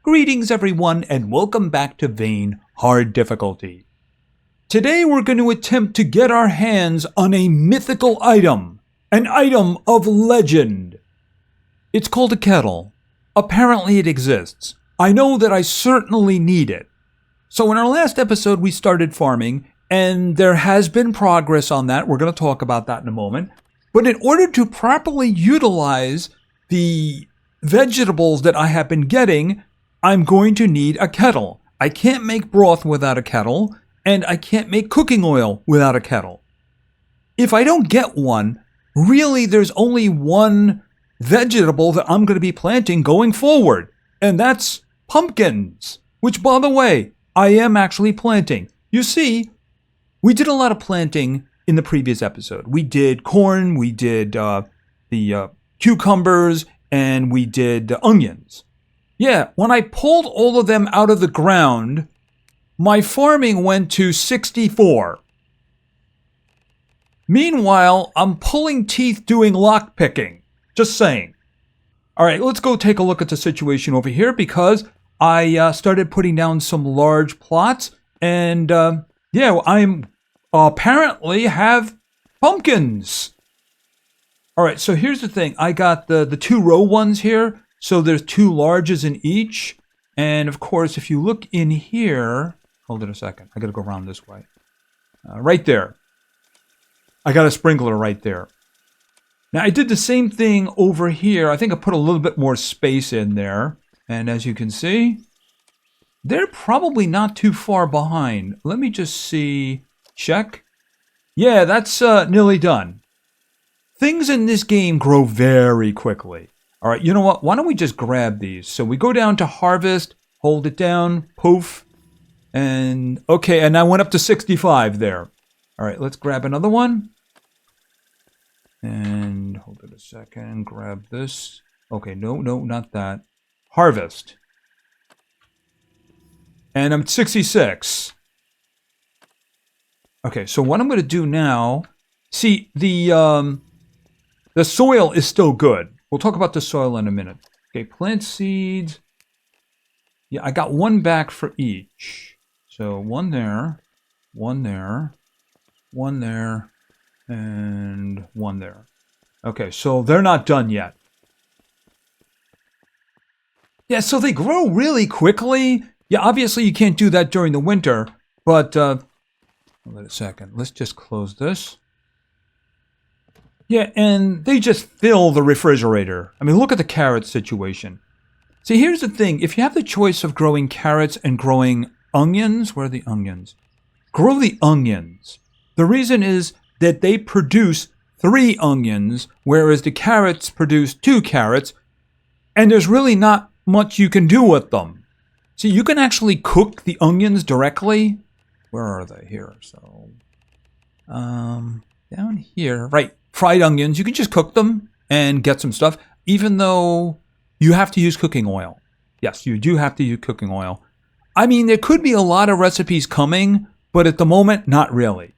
Greetings everyone and welcome back to Vane Hard Difficulty. Today we're going to attempt to get our hands on a mythical item, an item of legend. It's called a kettle. Apparently it exists. I know that I certainly need it. So in our last episode we started farming and there has been progress on that. We're going to talk about that in a moment. But in order to properly utilize the vegetables that I have been getting, I'm going to need a kettle. I can't make broth without a kettle, and I can't make cooking oil without a kettle. If I don't get one, really there's only one vegetable that I'm going to be planting going forward, and that's pumpkins, which, by the way, I am actually planting. You see, we did a lot of planting in the previous episode. We did corn, we did the cucumbers, and we did onions. Yeah, when I pulled all of them out of the ground, my farming went to 64. Meanwhile, I'm pulling teeth doing lock picking. Just saying. All right, let's go take a look at the situation over here because I started putting down some large plots, and I'm apparently have pumpkins. All right, so here's the thing. I got the 2-row ones here. So there's 2 larges in each. And of course, if you look in here, hold it a second. I got to go around this way. Right there. I got a sprinkler right there. Now I did the same thing over here. I think I put a little bit more space in there. And as you can see, they're probably not too far behind. Let me just see. Check. Yeah, that's nearly done. Things in this game grow very quickly. All right, you know what? Why don't we just grab these? So we go down to harvest, hold it down, poof. And okay, and I went up to 65 there. All right, let's grab another one. And hold it a second, grab this. Okay, no, not that. Harvest. And I'm at 66. Okay, so what I'm going to do now, see, the soil is still good. We'll talk about the soil in a minute. Okay, plant seeds. Yeah, I got one back for each. So one there, one there, one there, and one there. Okay, so they're not done yet. Yeah, so they grow really quickly. Yeah, obviously you can't do that during the winter, but wait a second. Let's just close this. Yeah, and they just fill the refrigerator. I mean, look at the carrot situation. See, here's the thing. If you have the choice of growing carrots and growing onions, where are the onions? Grow the onions. The reason is that they produce 3 onions, whereas the carrots produce 2 carrots, and there's really not much you can do with them. See, you can actually cook the onions directly. Where are they? Here. So, down here. Right. Fried onions. You can just cook them and get some stuff, even though you have to use cooking oil. Yes, you do have to use cooking oil. I mean, there could be a lot of recipes coming, but at the moment, not really.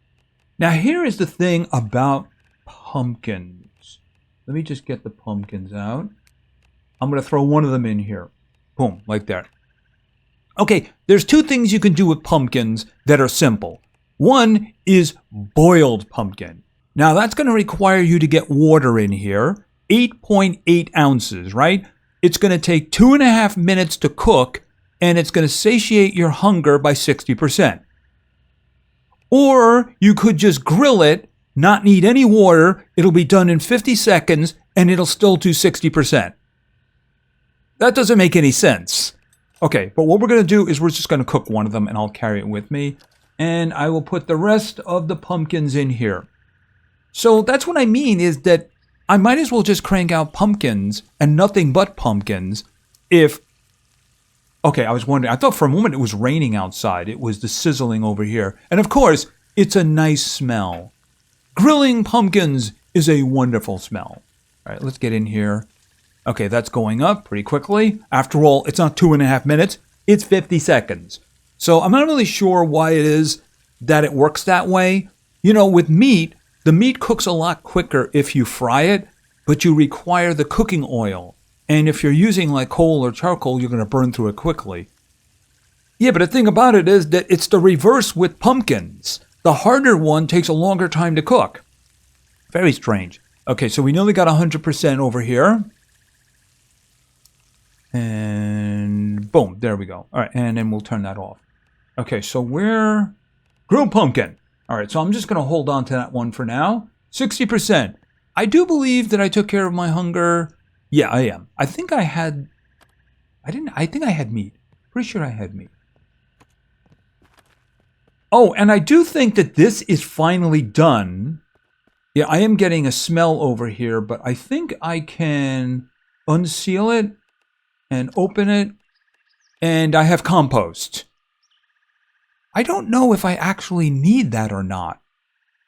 Now, here is the thing about pumpkins. Let me just get the pumpkins out. I'm going to throw one of them in here. Boom, like that. Okay, there's 2 things you can do with pumpkins that are simple. One is boiled pumpkin. Now, that's going to require you to get water in here, 8.8 ounces, right? It's going to take 2.5 minutes to cook, and it's going to satiate your hunger by 60%. Or you could just grill it, not need any water, it'll be done in 50 seconds, and it'll still do 60%. That doesn't make any sense. Okay, but what we're going to do is we're just going to cook one of them, and I'll carry it with me. And I will put the rest of the pumpkins in here. So that's what I mean is that I might as well just crank out pumpkins and nothing but pumpkins if... Okay, I was wondering. I thought for a moment it was raining outside. It was the sizzling over here. And of course, it's a nice smell. Grilling pumpkins is a wonderful smell. All right, let's get in here. Okay, that's going up pretty quickly. After all, it's not 2.5 minutes. It's 50 seconds. So I'm not really sure why it is that it works that way. You know, with meat, the meat cooks a lot quicker if you fry it, but you require the cooking oil. And if you're using like coal or charcoal, you're going to burn through it quickly. Yeah, but the thing about it is that it's the reverse with pumpkins. The harder one takes a longer time to cook. Very strange. Okay, so we nearly got 100% over here. And boom, there we go. All right, and then we'll turn that off. Okay, so we're grilled pumpkin. All right, so I'm just going to hold on to that one for now. 60%. I do believe that I took care of my hunger. Yeah, I am. I think I had meat. Pretty sure I had meat. Oh, and I do think that this is finally done. Yeah, I am getting a smell over here, but I think I can unseal it and open it, and I have compost. I don't know if I actually need that or not.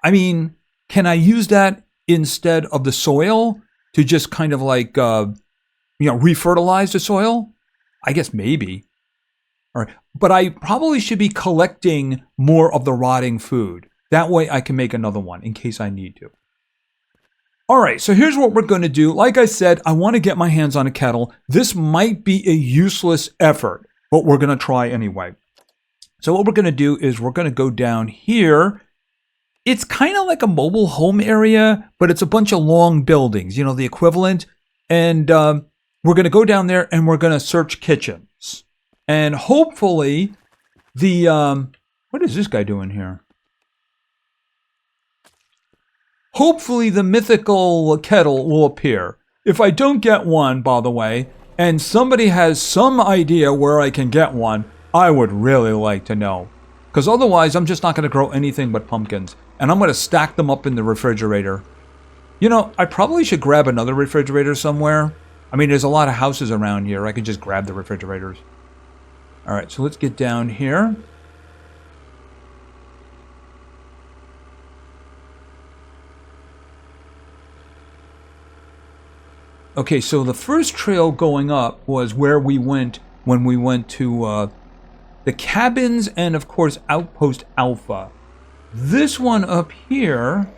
I mean, can I use that instead of the soil to just kind of like, refertilize the soil? I guess maybe. All right. But I probably should be collecting more of the rotting food. That way I can make another one in case I need to. All right, so here's what we're going to do. Like I said, I want to get my hands on a kettle. This might be a useless effort, but we're going to try anyway. So what we're going to do is we're going to go down here. It's kind of like a mobile home area, but it's a bunch of long buildings, the equivalent. And we're going to go down there and we're going to search kitchens. And hopefully what is this guy doing here? Hopefully the mythical kettle will appear. If I don't get one, by the way, and somebody has some idea where I can get one, I would really like to know. Because otherwise, I'm just not going to grow anything but pumpkins. And I'm going to stack them up in the refrigerator. I probably should grab another refrigerator somewhere. I mean, there's a lot of houses around here. I could just grab the refrigerators. All right, so let's get down here. Okay, so the first trail going up was where we went when we went to the cabins and, of course, Outpost Alpha. This one up here,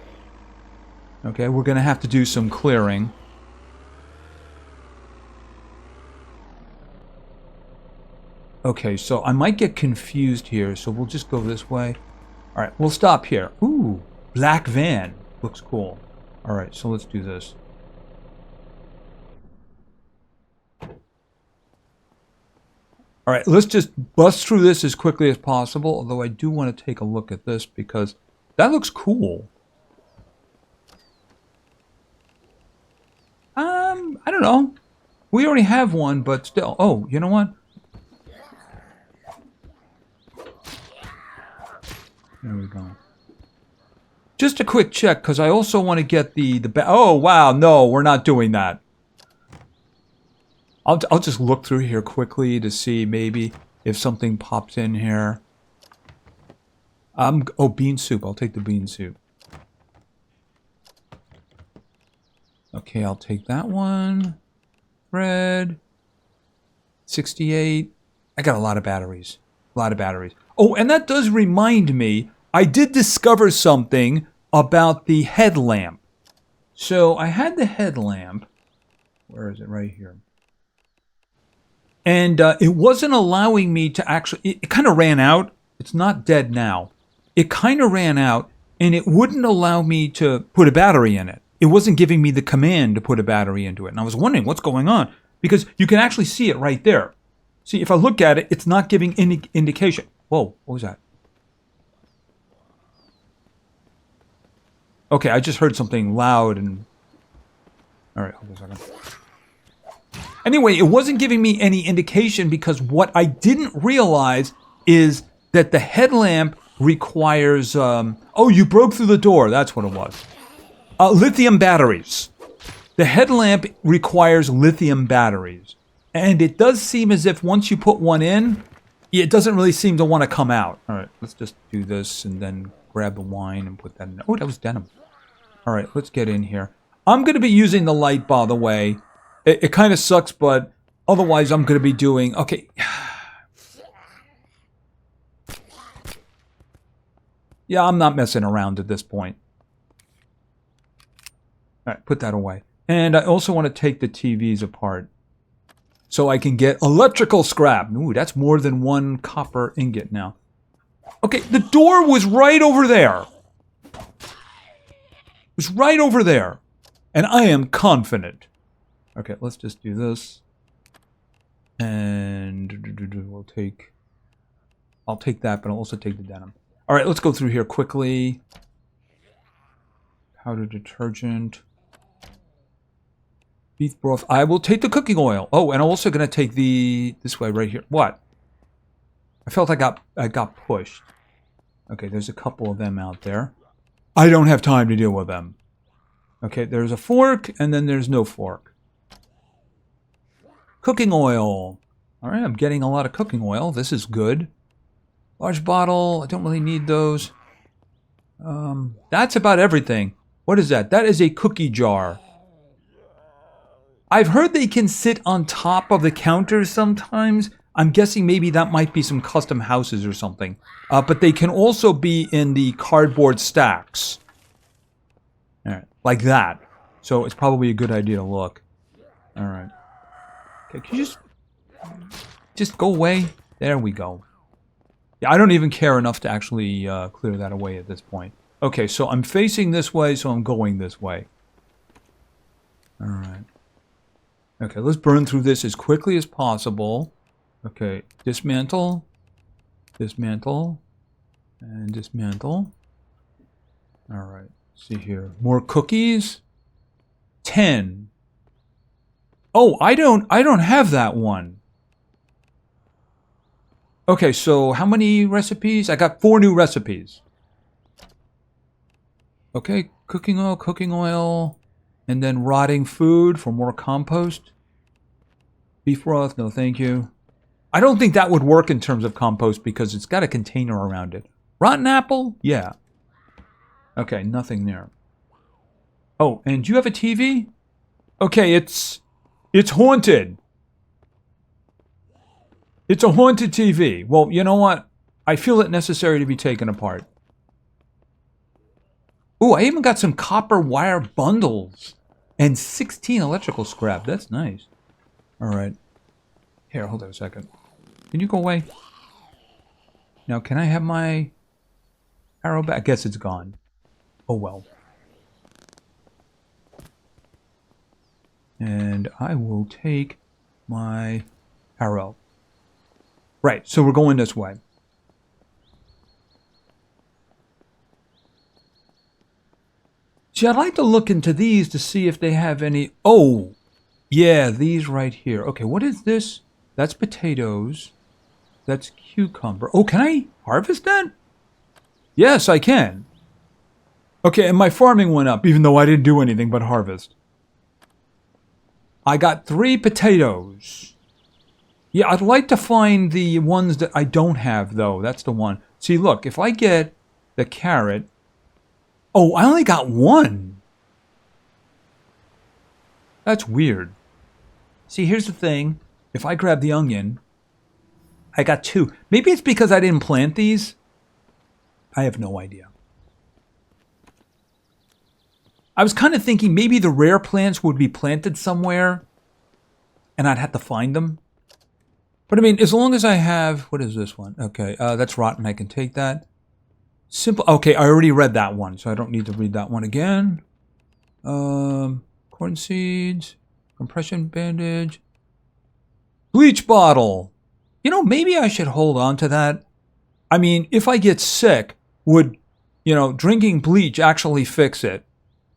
okay, we're going to have to do some clearing. Okay, so I might get confused here, so we'll just go this way. All right, we'll stop here. Ooh, black van. Looks cool. All right, so let's do this. All right, let's just bust through this as quickly as possible, although I do want to take a look at this because that looks cool. I don't know. We already have one, but still. Oh, you know what? There we go. Just a quick check, because I also want to get the oh, wow, no, we're not doing that. I'll just look through here quickly to see maybe if something pops in here. Oh, bean soup. I'll take the bean soup. Okay, I'll take that one. Red. 68. I got a lot of batteries. A lot of batteries. Oh, and that does remind me, I did discover something about the headlamp. So I had the headlamp. Where is it? Right here. And it wasn't allowing me to actually... It kind of ran out. It's not dead now. It kind of ran out, and it wouldn't allow me to put a battery in it. It wasn't giving me the command to put a battery into it. And I was wondering what's going on. Because you can actually see it right there. See, if I look at it, it's not giving any indication. Whoa, what was that? Okay, I just heard something loud and... Alright, hold on a second. Anyway, it wasn't giving me any indication because what I didn't realize is that the headlamp requires... oh, you broke through the door. That's what it was. Lithium batteries. The headlamp requires lithium batteries. And it does seem as if once you put one in, it doesn't really seem to want to come out. All right, let's just do this and then grab the wine and put that in. Oh, that was denim. All right, let's get in here. I'm going to be using the light, by the way. It kind of sucks, but otherwise I'm going to be doing... Okay. Yeah, I'm not messing around at this point. All right, put that away. And I also want to take the TVs apart. so I can get electrical scrap. Ooh, that's more than 1 copper ingot now. Okay, the door was right over there. It was right over there. And I am confident. Okay, let's just do this. And I'll take that, but I'll also take the denim. All right, let's go through here quickly. Powder detergent. Beef broth. I will take the cooking oil. Oh, and I'm also going to take this way right here. What? I felt I got pushed. Okay, there's a couple of them out there. I don't have time to deal with them. Okay, there's a fork, and then there's no fork. Cooking oil. All right, I'm getting a lot of cooking oil. This is good. Large bottle. I don't really need those. That's about everything. What is that? That is a cookie jar. I've heard they can sit on top of the counters sometimes. I'm guessing maybe that might be some custom houses or something. But they can also be in the cardboard stacks. All right, like that. So it's probably a good idea to look. All right. Okay, can you just go away? There we go. Yeah, I don't even care enough to actually clear that away at this point. Okay, so I'm facing this way, so I'm going this way. All right. Okay, let's burn through this as quickly as possible. Okay, dismantle, dismantle, and dismantle. All right, see here. More cookies. 10. Oh, I don't have that one. Okay, so how many recipes? I got 4 new recipes. Okay, cooking oil, and then rotting food for more compost. Beef broth, no thank you. I don't think that would work in terms of compost because it's got a container around it. Rotten apple? Yeah. Okay, nothing there. Oh, and do you have a TV? Okay, it's haunted. It's a haunted TV. Well, you know what? I feel it necessary to be taken apart. Ooh, I even got some copper wire bundles. And 16 electrical scrap. That's nice. Alright. Here, hold on a second. Can you go away? Now, can I have my arrow back? I guess it's gone. Oh, well. And I will take my arrow. Right, so we're going this way. See, I'd like to look into these to see if they have any... Oh, yeah, these right here. Okay, what is this? That's potatoes. That's cucumber. Oh, can I harvest that? Yes, I can. Okay, and my farming went up, even though I didn't do anything but harvest. I got 3 potatoes. Yeah, I'd like to find the ones that I don't have, though. That's the one. See, look, if I get the carrot... Oh, I only got 1. That's weird. See, here's the thing. If I grab the onion, I got 2. Maybe it's because I didn't plant these. I have no idea. I was kind of thinking maybe the rare plants would be planted somewhere and I'd have to find them. But I mean, as long as I have... What is this one? Okay, that's rotten. I can take that. Simple. Okay, I already read that one, so I don't need to read that one again. Corn seeds. Compression bandage. Bleach bottle. You know, maybe I should hold on to that. I mean, if I get sick, would, you know, drinking bleach actually fix it?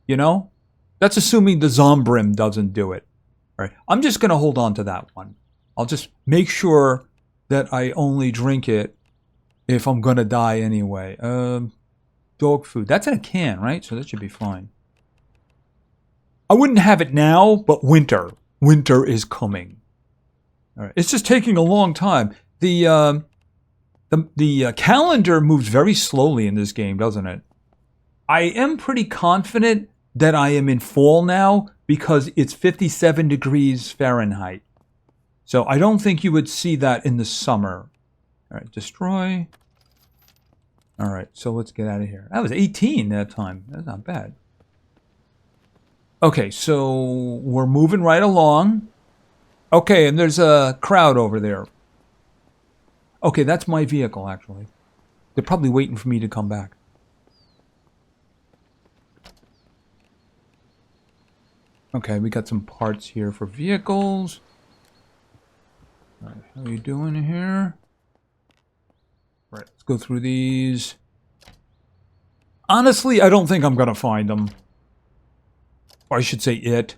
You know? That's assuming the Zombrim doesn't do it. All right. I'm just going to hold on to that one. I'll just make sure that I only drink it if I'm going to die anyway. Dog food. That's in a can, right? So that should be fine. I wouldn't have it now, but winter. Winter is coming. All right. It's just taking a long time. The calendar moves very slowly in this game, doesn't it? I am pretty confident that I am in fall now because it's 57 degrees Fahrenheit. So I don't think you would see that in the summer. All right, destroy. All right, so let's get out of here. That was 18 that time. That's not bad. Okay, so we're moving right along. Okay, and there's a crowd over there. Okay, that's my vehicle, actually. They're probably waiting for me to come back. Okay, we got some parts here for vehicles. All right, how are you doing here? All right, let's go through these. Honestly, I don't think I'm going to find them. Or I should say it.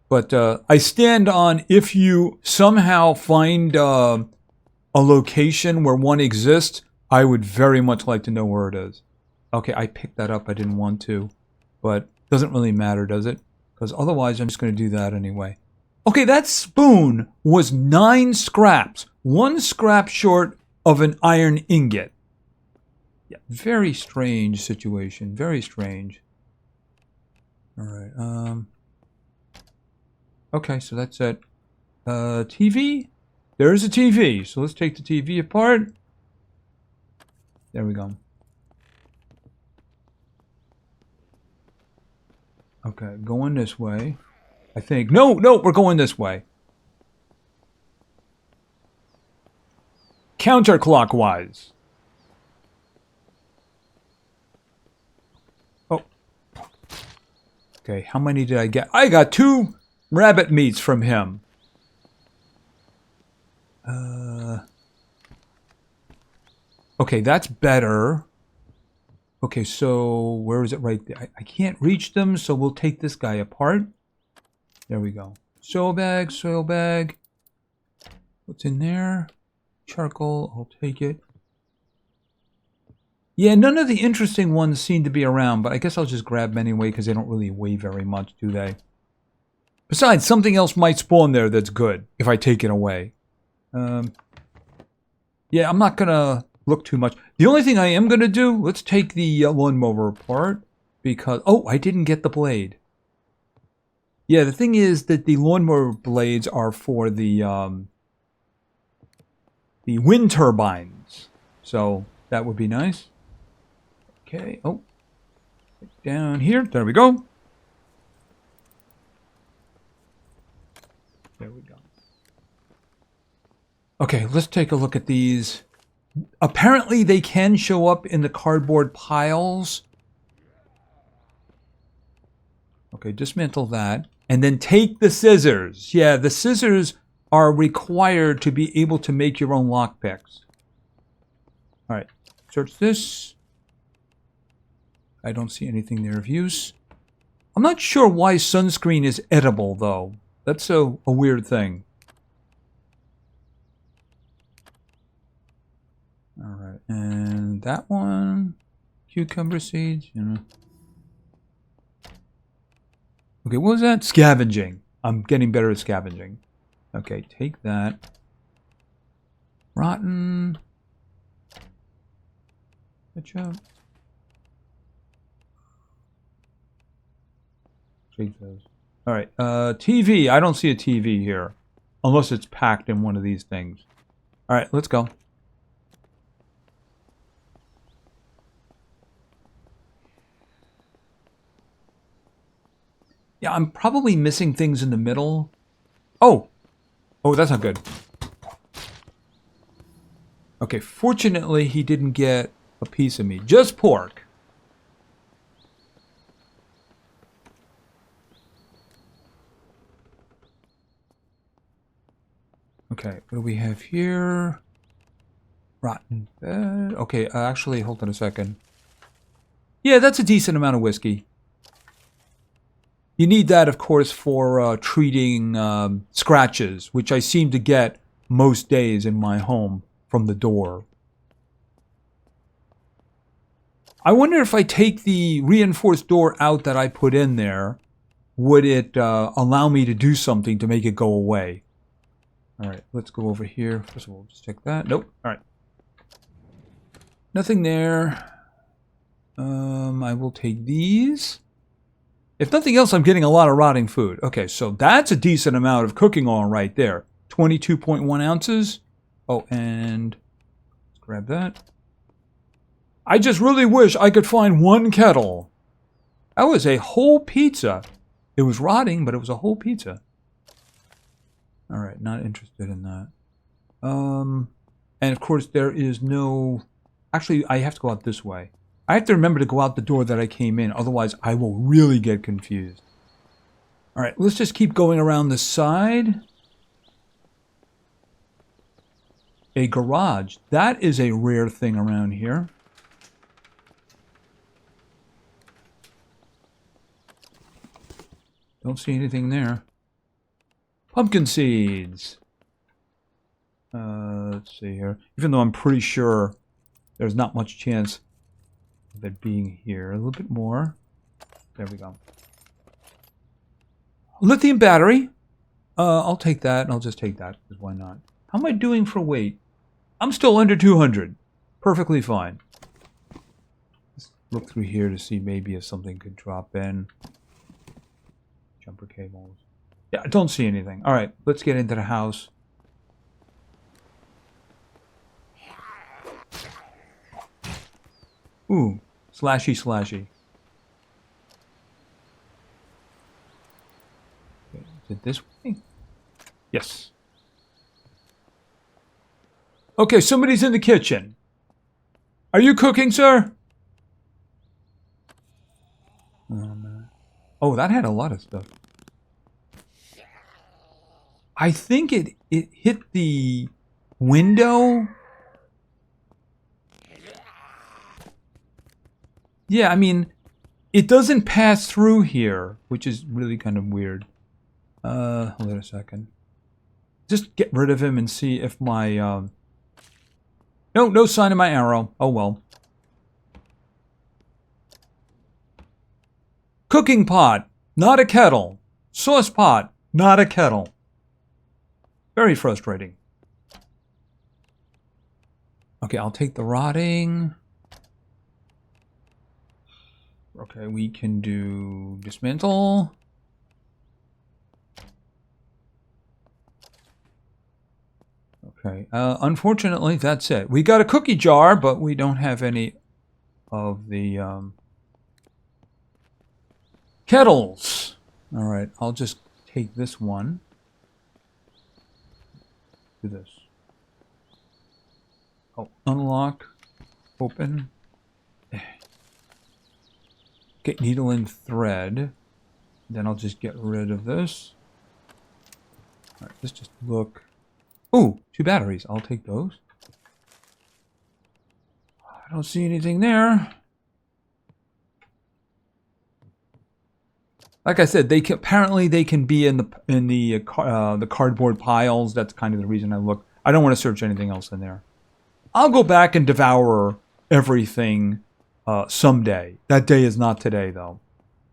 But I stand on if you somehow find a location where one exists, I would very much like to know where it is. Okay, I picked that up. I didn't want to. But doesn't really matter, does it? Because otherwise, I'm just going to do that anyway. Okay, that spoon was 9 scraps. 1 scrap short of an iron ingot. Yeah, very strange situation. Very strange. All right. Okay, so that's it. TV? There's a TV. So let's take the TV apart. There we go. Okay, going this way. I think. No, we're going this way. Counterclockwise. Oh. Okay, how many did I get? I got 2 rabbit meats from him. Okay, that's better. Okay, so where is it right there? I can't reach them, so we'll take this guy apart. There we go. Soil bag. What's in there? Charcoal, I'll take it. Yeah, none of the interesting ones seem to be around, but I guess I'll just grab them anyway because they don't really weigh very much, do they? Besides, something else might spawn there that's good if I take it away. Yeah, I'm not going to look too much. The only thing I am going to do, let's take the lawnmower apart because... Oh, I didn't get the blade. Yeah, the thing is that the lawnmower blades are for the wind turbines. So that would be nice. Okay, oh. Down here, there we go. There we go. Okay, let's take a look at these. Apparently they can show up in the cardboard piles. Okay, dismantle that. And then take the scissors. Yeah, the scissors are required to be able to make your own lockpicks. Alright, search this. I don't see anything there of use. I'm not sure why sunscreen is edible, though. That's a weird thing. Alright, and that one. Cucumber seeds, you know. Okay, what was that? Scavenging. I'm getting better at scavenging. Okay, take that. Rotten. Ketchup. Take those. Alright, TV. I don't see a TV here. Unless it's packed in one of these things. Alright, let's go. Yeah, I'm probably missing things in the middle. Oh! Oh, that's not good. Okay, fortunately he didn't get a piece of me. Just pork. Okay, what do we have here? Rotten bed. Okay, actually, hold on a second. Yeah, that's a decent amount of whiskey. You need that, of course, for treating scratches, which I seem to get most days in my home from the door. I wonder if I take the reinforced door out that I put in there, would it allow me to do something to make it go away? All right, let's go over here. First of all, just check that. Nope. All right. Nothing there. I will take these. If nothing else, I'm getting a lot of rotting food. Okay, so that's a decent amount of cooking oil right there. 22.1 ounces. Oh, and let's grab that. I just really wish I could find one kettle. That was a whole pizza. It was rotting, but it was a whole pizza. Alright, not interested in that. And of course there is no... Actually, I have to go out this way. I have to remember to go out the door that I came in, otherwise I will really get confused. Alright, let's just keep going around the side. A garage. That is a rare thing around here. Don't see anything there. Pumpkin seeds. Let's see here. Even though I'm pretty sure there's not much chance of it being here. A little bit more. There we go. Lithium battery. I'll take that, and I'll just take that, because why not? How am I doing for weight? I'm still under 200. Perfectly fine. Let's look through here to see maybe if something could drop in. Jumper cables. Yeah, I don't see anything. Alright, let's get into the house. Ooh, slashy, slashy. Okay, is it this way? Yes. Okay, somebody's in the kitchen. Are you cooking, sir? Oh, man. Oh, that had a lot of stuff. I think it hit the window. Yeah, I mean, it doesn't pass through here, which is really kind of weird. Hold on a second. Just get rid of him and see if my, no sign of my arrow. Oh well. Cooking pot, not a kettle. Sauce pot, not a kettle. Very frustrating. Okay, I'll take the rotting. Okay, we can do dismantle. Okay, unfortunately, that's it. We got a cookie jar, but we don't have any of the kettles. All right, I'll just take this one. Do this. Oh, unlock, open. Get needle and thread. Then I'll just get rid of this. All right, let's just look. Ooh, 2 batteries. I'll take those. I don't see anything there. Like I said, apparently they can be in the cardboard piles. That's kind of the reason I look. I don't want to search anything else in there. I'll go back and devour everything someday. That day is not today, though.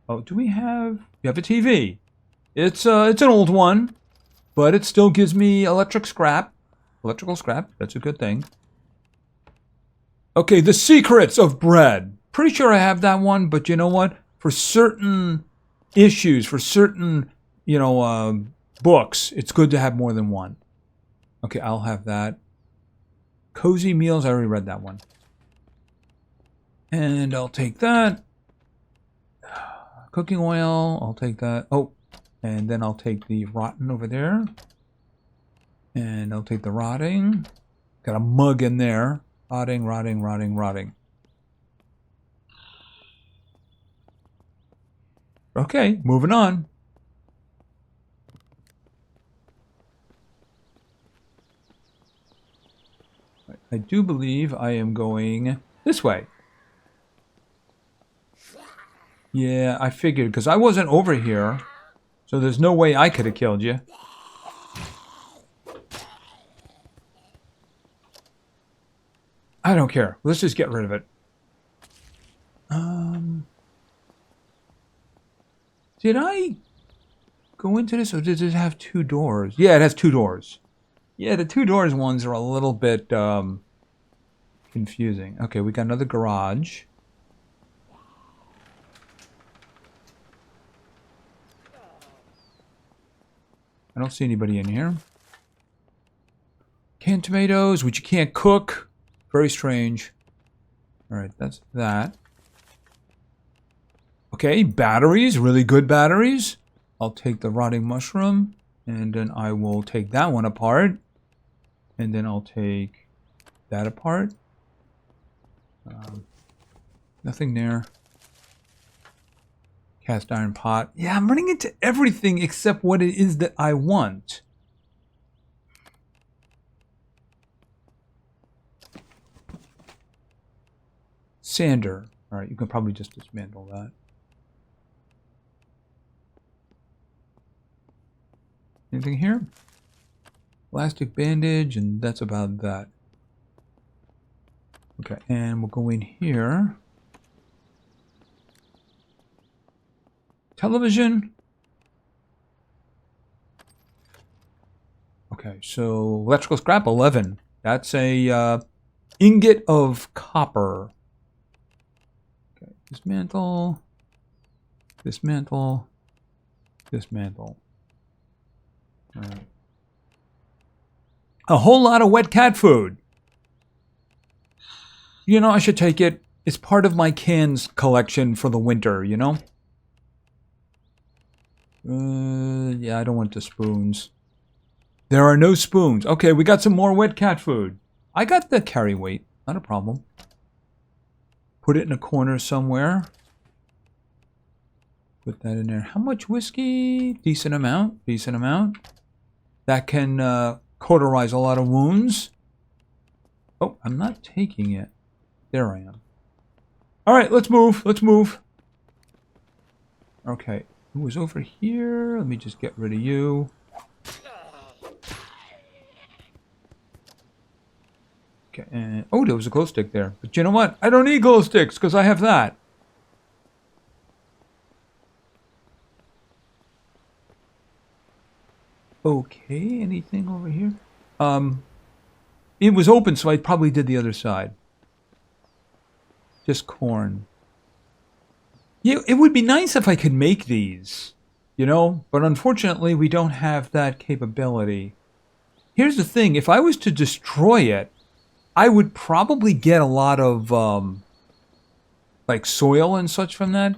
Oh, do we have? We have a TV. It's an old one, but it still gives me electrical scrap. That's a good thing. Okay, the secrets of bread. Pretty sure I have that one, but you know what? For certain issues, for certain, books, it's good to have more than one. Okay, I'll have that. Cozy meals, I already read that one. And I'll take that. Cooking oil, I'll take that. Oh, and then I'll take the rotten over there. And I'll take the rotting. Got a mug in there. Rotting. Okay, moving on. I do believe I am going this way. Yeah, I figured, because I wasn't over here, so there's no way I could have killed you. I don't care. Let's just get rid of it. Did I go into this, or does it have 2 doors? Yeah, it has 2 doors. Yeah, the 2 doors ones are a little bit confusing. Okay, we got another garage. I don't see anybody in here. Canned tomatoes, which you can't cook. Very strange. Alright, that's that. Okay, batteries, really good batteries. I'll take the rotting mushroom. And then I will take that one apart. And then I'll take that apart. Nothing there. Cast iron pot. Yeah, I'm running into everything except what it is that I want. Sander. All right, you can probably just dismantle that. Anything here? Elastic bandage, and that's about that. Okay, and we'll go in here. Television. Okay, so electrical scrap 11. That's a ingot of copper. Okay, dismantle, dismantle, dismantle. All right. A whole lot of wet cat food. You know, I should take it. It's part of my cans collection for the winter, you know? Yeah, I don't want the spoons. There are no spoons. Okay, we got some more wet cat food. I got the carry weight. Not a problem. Put it in a corner somewhere. Put that in there. How much whiskey? Decent amount. Decent amount. That can cauterize a lot of wounds. Oh, I'm not taking it. There I am. All right, let's move. Let's move. Okay. Who was over here? Let me just get rid of you. Okay, and oh, there was a glow stick there. But you know what? I don't need glow sticks because I have that. Okay, anything over here? It was open, so I probably did the other side. Just corn. Yeah, it would be nice if I could make these, you know, but unfortunately we don't have that capability. Here's the thing, if I was to destroy it, I would probably get a lot of, like soil and such from that.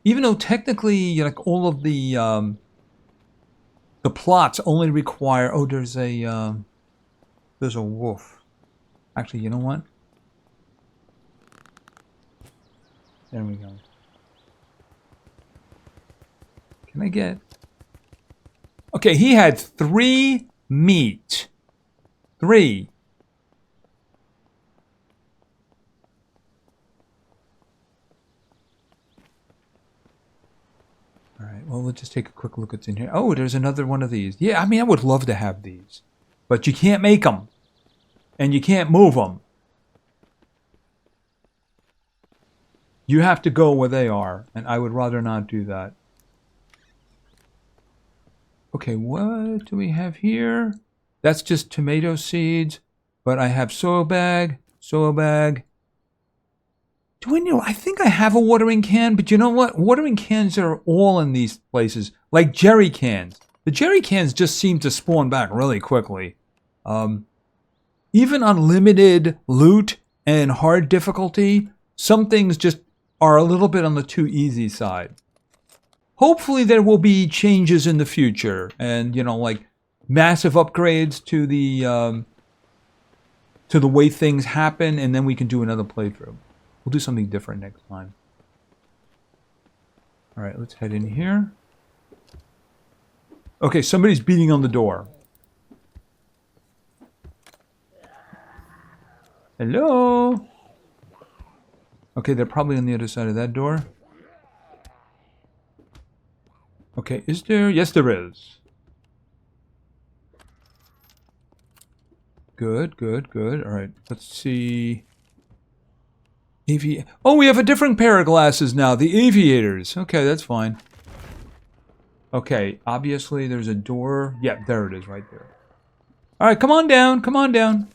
Even though technically, like all of the plots only require, oh, there's a wolf. Actually, you know what? There we go. Can I get... Okay, he had 3 meat. 3. Alright, well, we'll just take a quick look what's in here. Oh, there's another one of these. Yeah, I mean, I would love to have these. But you can't make them. And you can't move them. You have to go where they are, and I would rather not do that. Okay, what do we have here? That's just tomato seeds, but I have soil bag. Do I know? I think I have a watering can, but you know what? Watering cans are all in these places, like jerry cans. The jerry cans just seem to spawn back really quickly. Even on limited loot and hard difficulty, some things just are a little bit on the too easy side. Hopefully there will be changes in the future and, you know, like massive upgrades to the way things happen, and then we can do another playthrough. We'll do something different next time. All right, let's head in here. Okay, somebody's beating on the door. Hello? Okay, they're probably on the other side of that door. Okay, is there? Yes, there is. Good, good, good. All right, let's see. Oh, we have a different pair of glasses now. The aviators. Okay, that's fine. Okay, obviously there's a door. Yeah, there it is right there. All right, come on down. Come on down.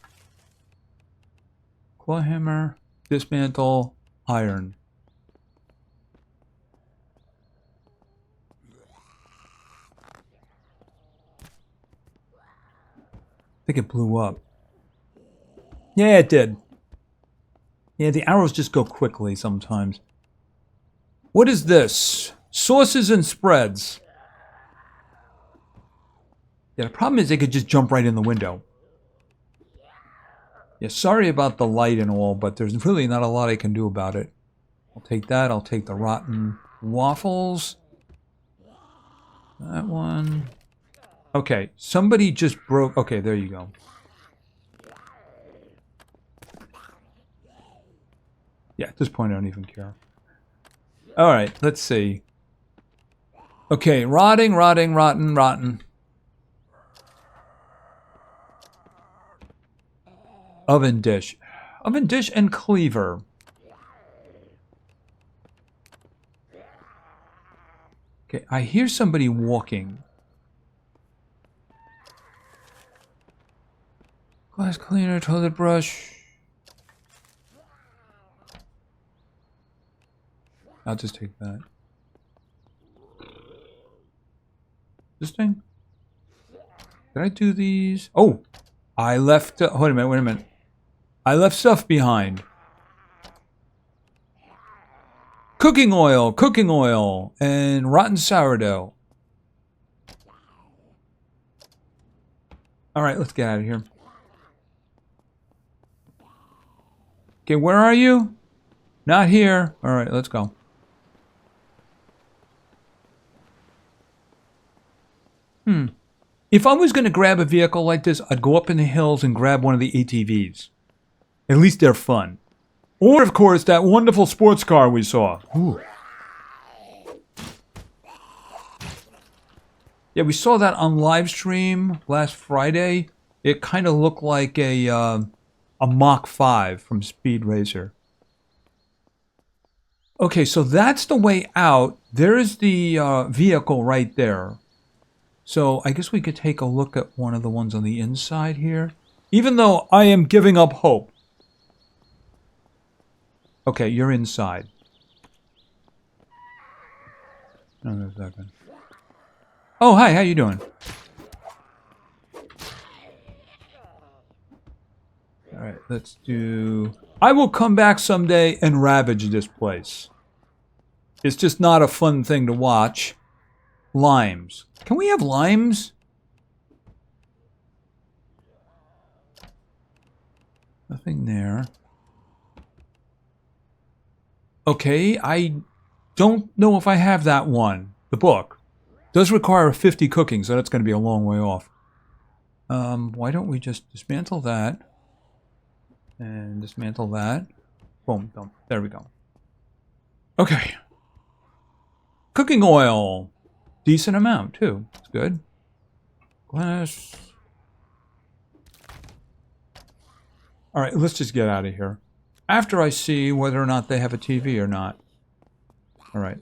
Claw hammer. Dismantle. Iron. I think it blew up. Yeah, it did. Yeah, the arrows just go quickly sometimes. What is this? Sauces and spreads. Yeah, the problem is they could just jump right in the window. Yeah, sorry about the light and all, but there's really not a lot I can do about it. I'll take that. I'll take the rotten waffles. That one. Okay, somebody just broke... Okay, there you go. Yeah, at this point I don't even care. Alright, let's see. Okay, rotting, rotting, rotten, rotten. Oven dish. Oven dish and cleaver. Okay, I hear somebody walking. Glass cleaner, toilet brush. I'll just take that. This thing? Did I do these? Oh! I left... wait a minute, wait a minute. I left stuff behind. Cooking oil, and rotten sourdough. Alright, let's get out of here. Okay, where are you? Not here. Alright, let's go. If I was going to grab a vehicle like this, I'd go up in the hills and grab one of the ATVs. At least they're fun. Or, of course, that wonderful sports car we saw. Ooh. Yeah, we saw that on live stream last Friday. It kind of looked like a Mach 5 from Speed Racer. Okay, so that's the way out. There's the vehicle right there. So I guess we could take a look at one of the ones on the inside here. Even though I am giving up hope. Okay, you're inside. Oh, a second. Oh, hi, how you doing? Alright, let's do... I will come back someday and ravage this place. It's just not a fun thing to watch. Limes. Can we have limes? Nothing there. Okay, I don't know if I have that one. The book. Does require 50 cooking, so that's going to be a long way off. Why don't we just dismantle that? And dismantle that. Boom, boom. There we go. Okay. Cooking oil. Decent amount, too. That's good. Glass. Alright, let's just get out of here. After I see whether or not they have a TV or not. Alright.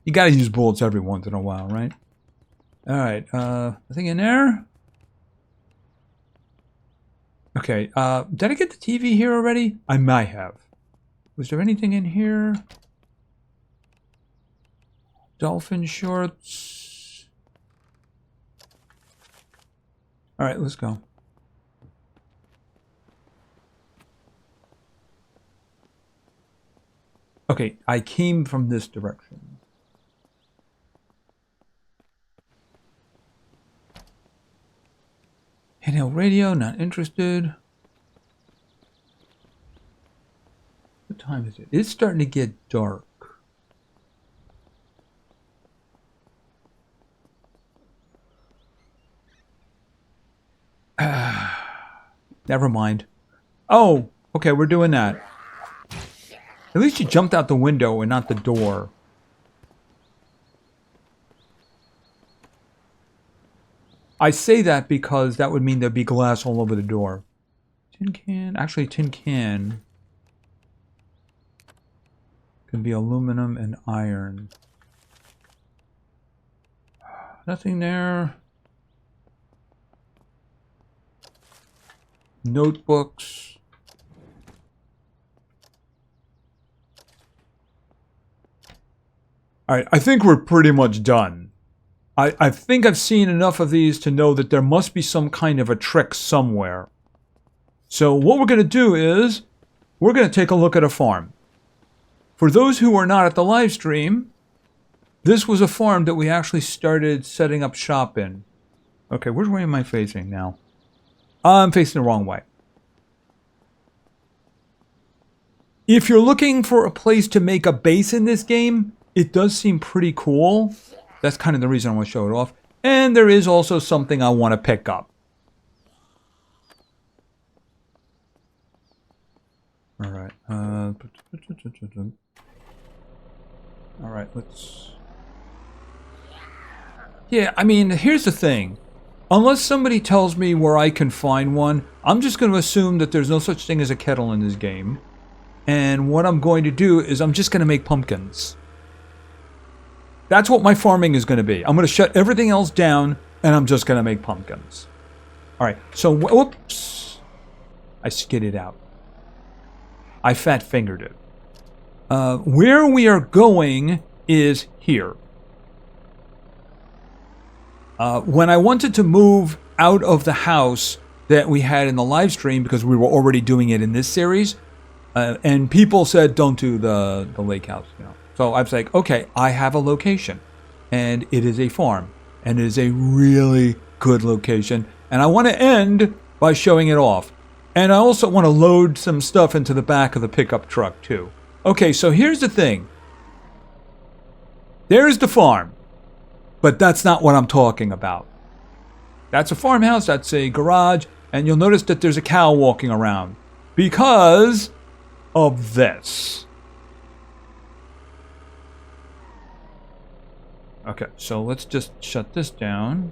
You gotta use bullets every once in a while, right? Alright, nothing in there? Okay, did I get the TV here already? I might have. Was there anything in here? Dolphin shorts. Alright, let's go. Okay, I came from this direction. Handheld radio, not interested. What time is it? It's starting to get dark. Never mind. Oh, okay, we're doing that. At least you jumped out the window and not the door. I say that because that would mean there'd be glass all over the door. Tin can. Actually, tin can can be aluminum and iron. Nothing there. Notebooks. Alright, I think we're pretty much done. I think I've seen enough of these to know that there must be some kind of a trick somewhere. So what we're going to do is, we're going to take a look at a farm. for those who are not at the live stream, this was a farm that we actually started setting up shop in. Okay, which way am I facing now? I'm facing the wrong way. If you're looking for a place to make a base in this game, it does seem pretty cool. That's kind of the reason I want to show it off. And there is also something I want to pick up. All right. All right, let's... Yeah, I mean, here's the thing. Unless somebody tells me where I can find one, I'm just going to assume that there's no such thing as a kettle in this game. And what I'm going to do is I'm just going to make pumpkins. That's what my farming is going to be. I'm going to shut everything else down, and I'm just going to make pumpkins. All right, so, whoops. I skidded out. I fat-fingered it. Where we are going is here. When I wanted to move out of the house that we had in the live stream, because we were already doing it in this series, and people said, don't do the lake house, you know. So I was like, okay, I have a location, and it is a farm, and it is a really good location, and I want to end by showing it off. And I also want to load some stuff into the back of the pickup truck, too. Okay, so here's the thing. There's the farm, but that's not what I'm talking about. That's a farmhouse, that's a garage, and you'll notice that there's a cow walking around because of this. Okay, so let's just shut this down.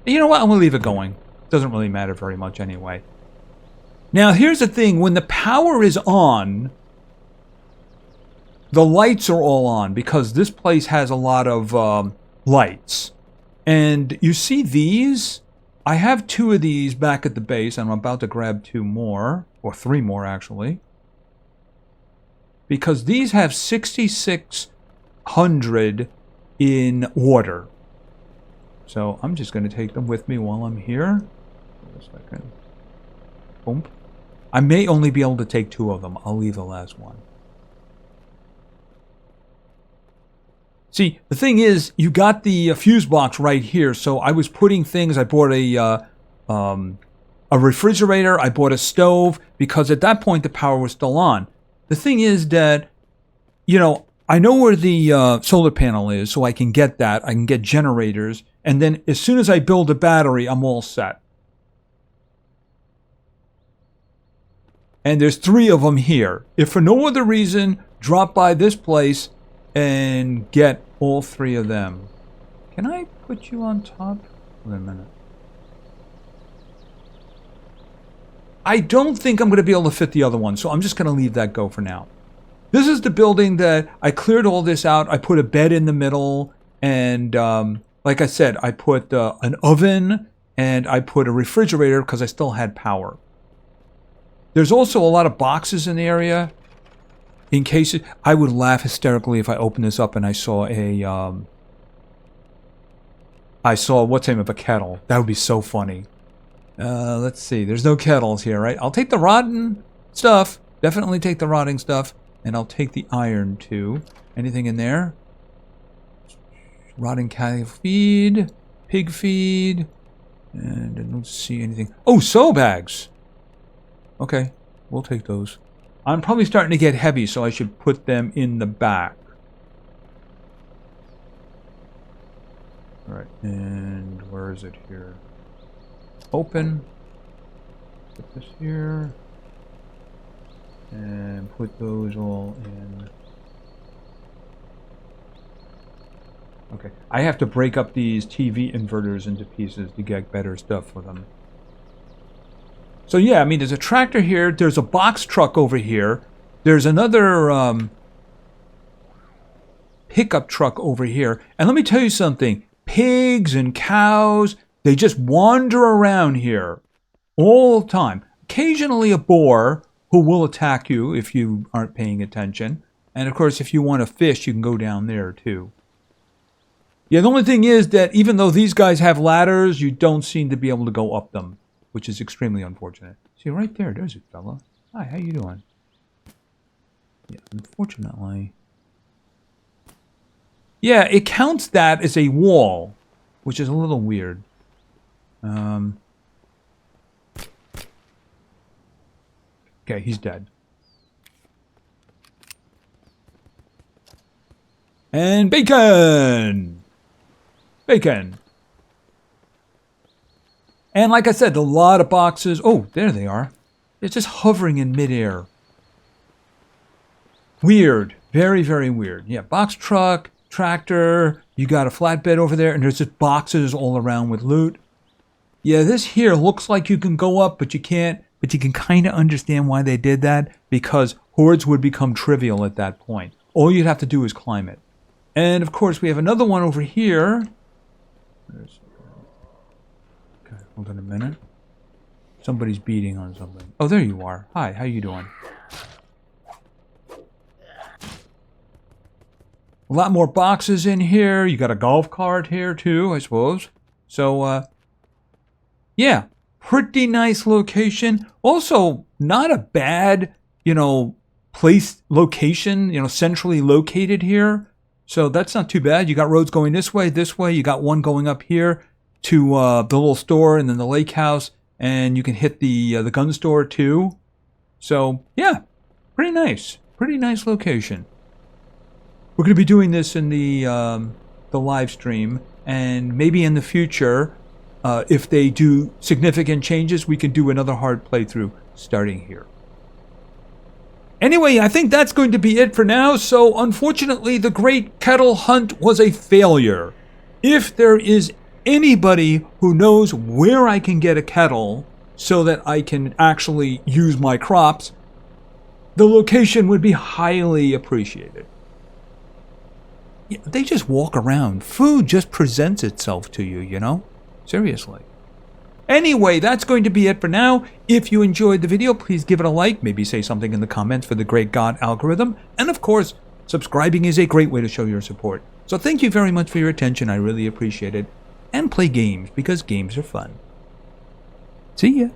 You know what? I'm going to leave it going. Doesn't really matter very much anyway. Now, here's the thing. When the power is on, the lights are all on because this place has a lot of lights. And you see these? I have 2 of these back at the base. I'm about to grab 2 more, or 3 more actually. Because these have 6,600 in water. So I'm just going to take them with me while I'm here. Wait a second. Boom. I may only be able to take 2 of them. I'll leave the last one. See, the thing is, you got the fuse box right here. So I was putting things. I bought a refrigerator. I bought a stove because at that point the power was still on. The thing is that, you know, I know where the solar panel is, so I can get that. I can get generators. And then as soon as I build a battery, I'm all set. And there's 3 of them here. If for no other reason, drop by this place and get all 3 of them. Can I put you on top? Wait a minute. I don't think I'm going to be able to fit the other one, so I'm just going to leave that go for now. This is the building that I cleared all this out. I put a bed in the middle, and like I said, I put an oven, and I put a refrigerator because I still had power. There's also a lot of boxes in the area. In case I would laugh hysterically if I opened this up and I saw a what's the name of a kettle. That would be so funny. Let's see. There's no kettles here, right? I'll take the rotten stuff. Definitely take the rotting stuff, and I'll take the iron too. Anything in there? Rotting cattle feed, pig feed, and I don't see anything. Oh, sow bags. Okay, we'll take those. I'm probably starting to get heavy, so I should put them in the back. All right, and where is it here? Open. Put this here. And put those all in. Okay, I have to break up these TV inverters into pieces to get better stuff for them. So yeah, I mean, there's a tractor here. There's a box truck over here. There's another pickup truck over here. And let me tell you something. Pigs and cows, they just wander around here all the time. Occasionally a boar who will attack you if you aren't paying attention. And of course, if you want to fish, you can go down there too. Yeah, the only thing is that even though these guys have ladders, you don't seem to be able to go up them, which is extremely unfortunate. See, right there, there's a fella. Hi, how you doing? Yeah, unfortunately. Yeah, it counts that as a wall, which is a little weird. Okay, he's dead. And bacon! Bacon! And like I said, a lot of boxes. Oh, there they are. It's just hovering in midair. Weird. Very, very weird. Yeah, box truck, tractor. You got a flatbed over there, and there's just boxes all around with loot. Yeah, this here looks like you can go up, but you can't. But you can kind of understand why they did that, because hordes would become trivial at that point. All you'd have to do is climb it. And of course, we have another one over here. Okay, hold on a minute. Somebody's beating on something. Oh, there you are. Hi, how you doing? A lot more boxes in here. You got a golf cart here too, I suppose. So, yeah, pretty nice location. Also, not a bad, location, centrally located here. So that's not too bad. You got roads going this way. You got one going up here to the little store and then the lake house. And you can hit the gun store too. So, yeah, pretty nice. Pretty nice location. We're going to be doing this in the live stream, and maybe in the future, if they do significant changes, we can do another hard playthrough starting here. Anyway, I think that's going to be it for now. So, unfortunately, the Great Kettle Hunt was a failure. If there is anybody who knows where I can get a kettle so that I can actually use my crops, the location would be highly appreciated. They just walk around. Food just presents itself to you, Seriously. Anyway, that's going to be it for now. If you enjoyed the video, please give it a like. Maybe say something in the comments for the great God algorithm. And of course, subscribing is a great way to show your support. So thank you very much for your attention. I really appreciate it. And play games, because games are fun. See ya.